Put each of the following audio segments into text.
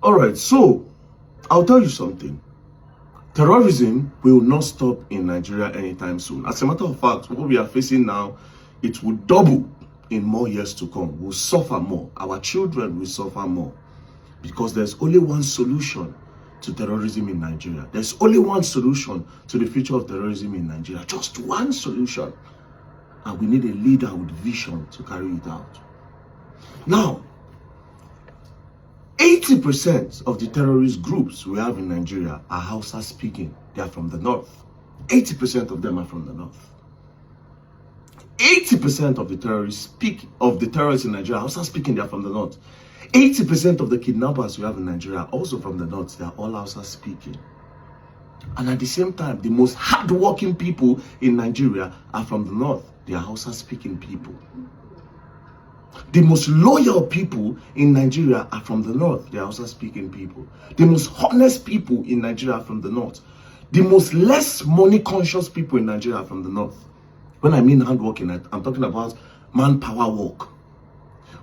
All right, so I'll tell you something. Terrorism will not stop in Nigeria anytime soon. As a matter of fact, what we are facing now, it will double in more years to come. We'll suffer more. Our children will suffer more. Because there's only one solution to terrorism in Nigeria. There's only one solution to the future of terrorism in Nigeria. Just one solution. And we need a leader with vision to carry it out. Now, 80% of the terrorist groups we have in Nigeria are Hausa speaking. They are from the north. 80% of them are from the north. 80% of the terrorists in Nigeria, Hausa speaking, they are from the north. 80% of the kidnappers we have in Nigeria are also from the north. They are all Hausa speaking. And at the same time, the most hardworking people in Nigeria are from the north. They are Hausa speaking people. The most loyal people in Nigeria are from the north. They are Hausa speaking people. The most honest people in Nigeria are from the north. The most less money conscious people in Nigeria are from the north. When I mean hardworking, I'm talking about manpower work.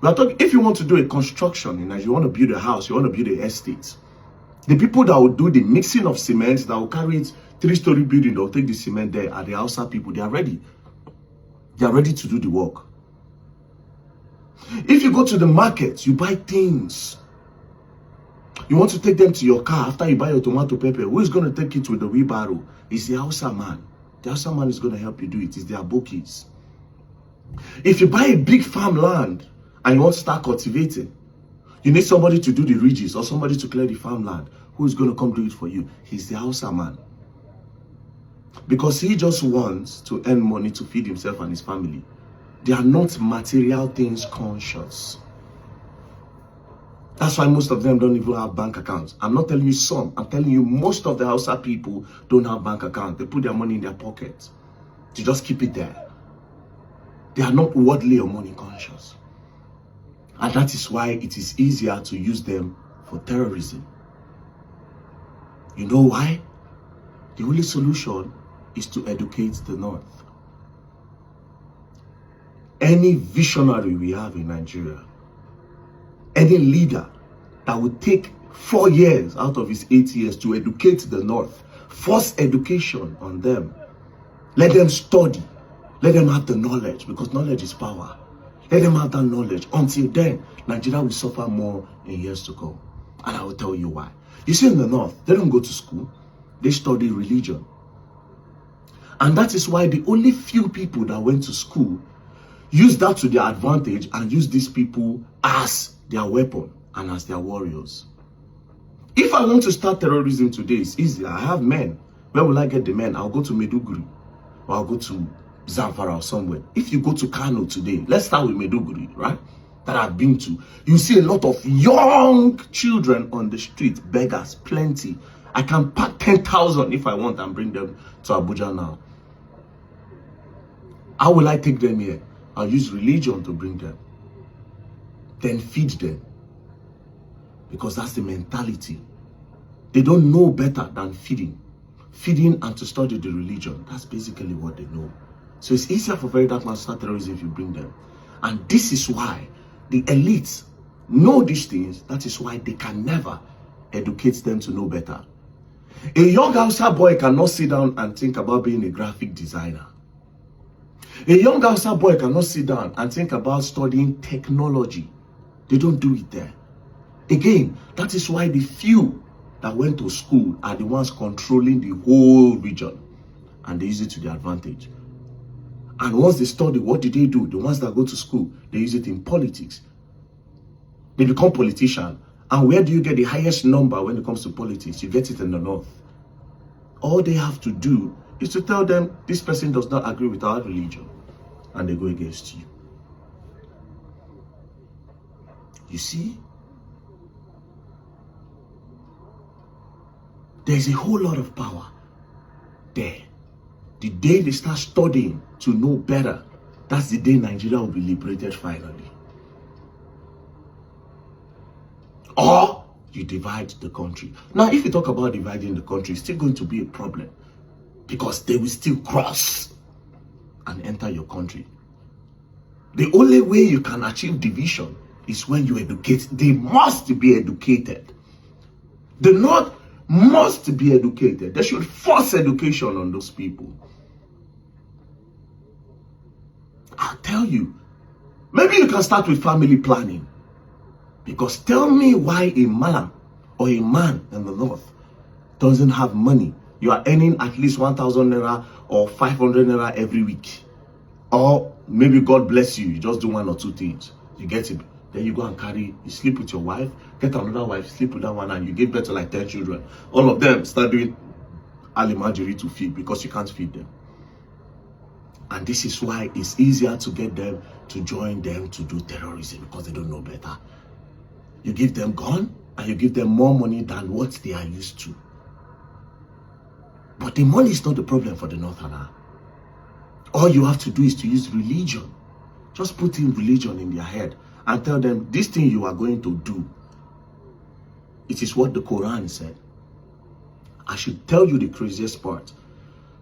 We are talking, if you want to do a construction in Nigeria, you want to build a house, you want to build an estate, the people that will do the mixing of cement, that will carry it 3-story building, that will take the cement there, are the Hausa people. They are ready. They are ready to do the work. If you go to the market, you buy things. You want to take them to your car after you buy your tomato pepper. Who is going to take it with the wheelbarrow? It's the Hausa man. The Hausa man is going to help you do it. It's the abokis. If you buy a big farmland and you want to start cultivating, you need somebody to do the ridges or somebody to clear the farmland. Who is going to come do it for you? He's the Hausa man. Because he just wants to earn money to feed himself and his family. They are not material things conscious. That's why most of them don't even have bank accounts. I'm not telling you some. I'm telling you most of the Hausa people don't have bank accounts. They put their money in their pockets. They just keep it there. They are not worldly or money conscious. And that is why it is easier to use them for terrorism. You know why? The only solution is to educate the North. Any visionary we have in Nigeria, any leader that would take 4 years out of his 8 years to educate the North, force education on them, let them study, let them have the knowledge, because knowledge is power. Let them have that knowledge. Until then, Nigeria will suffer more in years to come. And I will tell you why. You see, in the North, they don't go to school. They study religion. And that is why the only few people that went to school use that to their advantage and use these people as their weapon and as their warriors. If I want to start terrorism today, it's easy. I have men. Where will I get the men? I'll go to Maiduguri or I'll go to Zamfara or somewhere. If you go to Kano today, let's start with Maiduguri, right? That I've been to. You see a lot of young children on the street, beggars, plenty. I can pack 10,000 if I want and bring them to Abuja now. How will I take them here? I'll use religion to bring them. Then feed them. Because that's the mentality. They don't know better than feeding. Feeding and to study the religion. That's basically what they know. So it's easier for very dark man to start terrorism if you bring them. And this is why the elites know these things. That is why they can never educate them to know better. A young Hausa boy cannot sit down and think about being a graphic designer. A young Hausa boy cannot sit down and think about studying technology. They don't do it there. Again, that is why the few that went to school are the ones controlling the whole region. And they use it to their advantage. And once they study, what do? The ones that go to school, they use it in politics. They become politicians. And where do you get the highest number when it comes to politics? You get it in the North. All they have to do is to tell them, this person does not agree with our religion. And they go against you. You see? There's a whole lot of power there. The day they start studying to know better, that's the day Nigeria will be liberated finally. Or you divide the country. Now, if you talk about dividing the country, it's still going to be a problem. Because they will still cross and enter your country. The only way you can achieve division is when you educate. They must be educated. The North must be educated. They should force education on those people. I'll tell you. Maybe you can start with family planning. Because tell me why a man or a man in the North doesn't have money. You are earning at least 1,000 naira or 500 naira every week. Or maybe God bless you, you just do one or two things. You get it. Then you go and you sleep with your wife, get another wife, sleep with that one, and you give birth to like 10 children. All of them start doing alimajiri to feed because you can't feed them. And this is why it's easier to get them to join them to do terrorism, because they don't know better. You give them gun and you give them more money than what they are used to. But the money is not the problem for the Northerner. All you have to do is to use religion. Just put in religion in their head and tell them this thing you are going to do. It is what the Quran said. I should tell you the craziest part.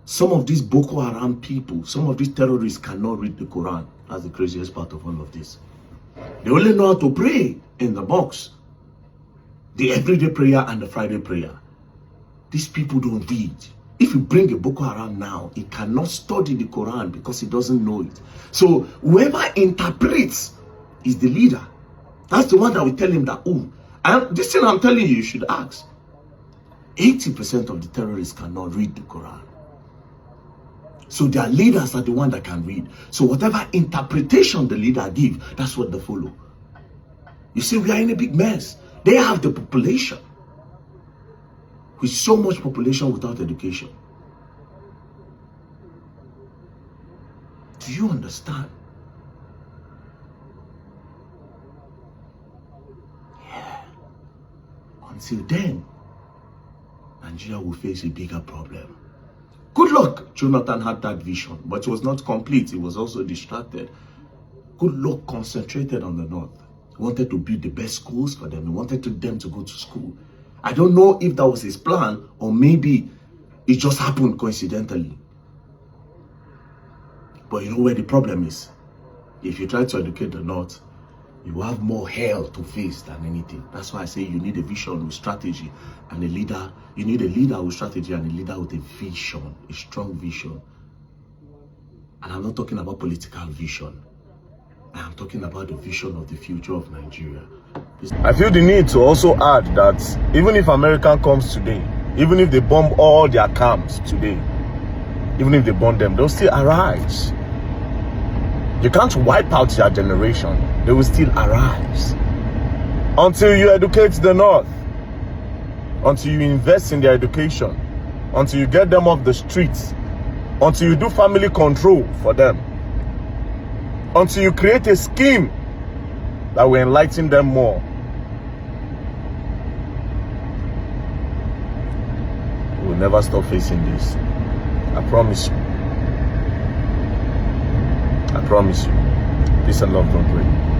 Some of these Boko Haram people, some of these terrorists cannot read the Quran. That's the craziest part of all of this. They only know how to pray in the box. The everyday prayer and the Friday prayer. These people don't read. If you bring a Boko Haram now, he cannot study the Quran because he doesn't know it. So whoever interprets is the leader. That's the one that will tell him that, oh, and this thing I'm telling you, you should ask. 80% of the terrorists cannot read the Quran. So their leaders are the one that can read. So whatever interpretation the leader gives, that's what they follow. You see, we are in a big mess. They have the population. With so much population without education. Do you understand? Yeah. Until then, Nigeria will face a bigger problem. Good luck, Jonathan had that vision, but it was not complete. He was also distracted. Good luck concentrated on the North. He wanted to build the best schools for them. He wanted them to go to school. I don't know if that was his plan or maybe it just happened coincidentally. But you know where the problem is? If you try to educate the North, you have more hell to face than anything. That's why I say you need a vision with strategy and a leader. You need a leader with strategy and a leader with a vision, a strong vision. And I'm not talking about political vision. I am talking about the vision of the future of Nigeria. I feel the need to also add that even if America comes today, even if they bomb all their camps today, even if they bomb them, they'll still arise. You can't wipe out their generation. They will still arise. Until you educate the North, until you invest in their education, until you get them off the streets, until you do family control for them, until you create a scheme that will enlighten them more. We will never stop facing this. I promise you. I promise you. Peace and love, don't break.